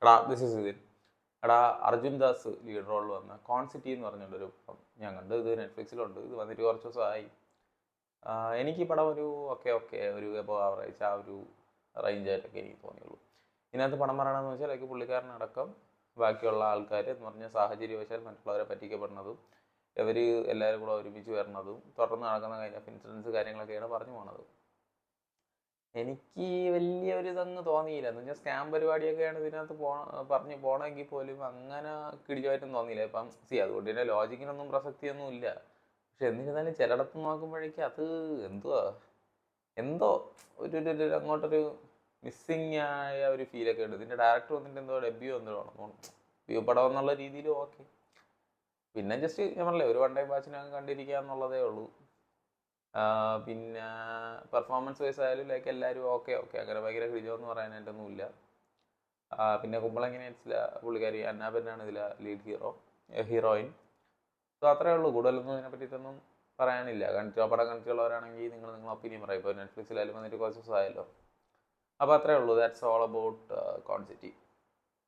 എടാ this is ഇതിൻ എടാ അർജുൻ ദാസ് ലീഡ് റോളിൽ വന്ന കോൺസിറ്റി എന്ന് പറഞ്ഞിട്ടൊരു പടം ഞാൻ കണ്ട്. ഇത് നെറ്റ്ഫ്ലിക്സിലുണ്ട്. ഇത് വന്നിട്ട് കുറച്ച് ദിവസമായി. എനിക്ക് ഈ പടം ഒരു ഓക്കെ ഒരു എബോ ആവറേജ് ആ ഒരു റേഞ്ചായിട്ടൊക്കെ എനിക്ക് തോന്നിയുള്ളൂ. ഇതിനകത്ത് പടം പറയണമെന്ന് വെച്ചാൽ ലൈക്ക് പുള്ളിക്കാരനടക്കം ബാക്കിയുള്ള ആൾക്കാർ എന്ന് പറഞ്ഞ സാഹചര്യവശാൽ മറ്റുള്ളവരെ പറ്റിക്കപ്പെടുന്നതും ഇവർ എല്ലാവരും കൂടെ ഒരുമിച്ച് വരുന്നതും തുടർന്ന് നടക്കുന്ന കൈൻഡ് ഓഫ് ഇൻസിഡൻസ് കാര്യങ്ങളൊക്കെയാണ് പറഞ്ഞു പോണത്. എനിക്ക് വലിയ ഒരു ഇതങ്ങ് തോന്നിയില്ല. എന്ന് വെച്ചാൽ സ്കാം പരിപാടിയൊക്കെയാണ് ഇതിനകത്ത് പറഞ്ഞു പോകണമെങ്കിൽ പോലും അങ്ങനെ കിടിയായിട്ടും തോന്നിയില്ല. ഇപ്പം അതുകൊണ്ട് തന്നെ ലോജിക്കിനൊന്നും പ്രസക്തിയൊന്നും ഇല്ല. പക്ഷെ എന്നിരുന്നാലും ചിലയിടത്ത് നോക്കുമ്പോഴേക്കും അത് എന്തോ ഒരു അങ്ങോട്ടൊരു മിസ്സിങ് ആയ ഒരു ഫീലൊക്കെ ഉണ്ട്. ഇതിൻ്റെ ഡയറക്ടർ വന്നിട്ട് എന്തോ ഡെബ്യൂ എന്തോ വേണം വ്യൂ പടം എന്നുള്ള രീതിയിൽ ഓക്കെ. പിന്നെ ജസ്റ്റ് ഞാൻ പറഞ്ഞില്ലേ ഒരു വൺ ടൈം വാച്ചിനൊക്കെ കണ്ടിരിക്കുക എന്നുള്ളതേ ഉള്ളൂ. പിന്നെ പെർഫോമൻസ് വൈസ് ആയാലും ലൈക്ക് എല്ലാവരും ഓക്കെ അങ്ങനെ ഭയങ്കര ഹിജോ എന്ന് പറയാനായിട്ടൊന്നും ഇല്ല. പിന്നെ കുമ്പളങ്ങി നൈറ്റ്സിലെ പുള്ളിക്കാരി അന്നാബെന്നാണ് ഇതിലെ ലീഡ് ഹീറോയിൻ. സോ അത്രേ ഉള്ളൂ. കൂടുതലൊന്നും ഇതിനെ പറ്റിയിട്ടൊന്നും പറയാനില്ല. പടം കണ്ടിട്ടുള്ളവരാണെങ്കിൽ നിങ്ങൾ ഒപ്പീനിയൻ പറയും. ഇപ്പോൾ നെറ്റ്ഫ്ലിക്സിലായാലും വന്നിട്ട് കുറച്ച് ദിവസമായല്ലോ. അപ്പോൾ അത്രേ ഉള്ളൂ. That's all about കോൺസിറ്റി.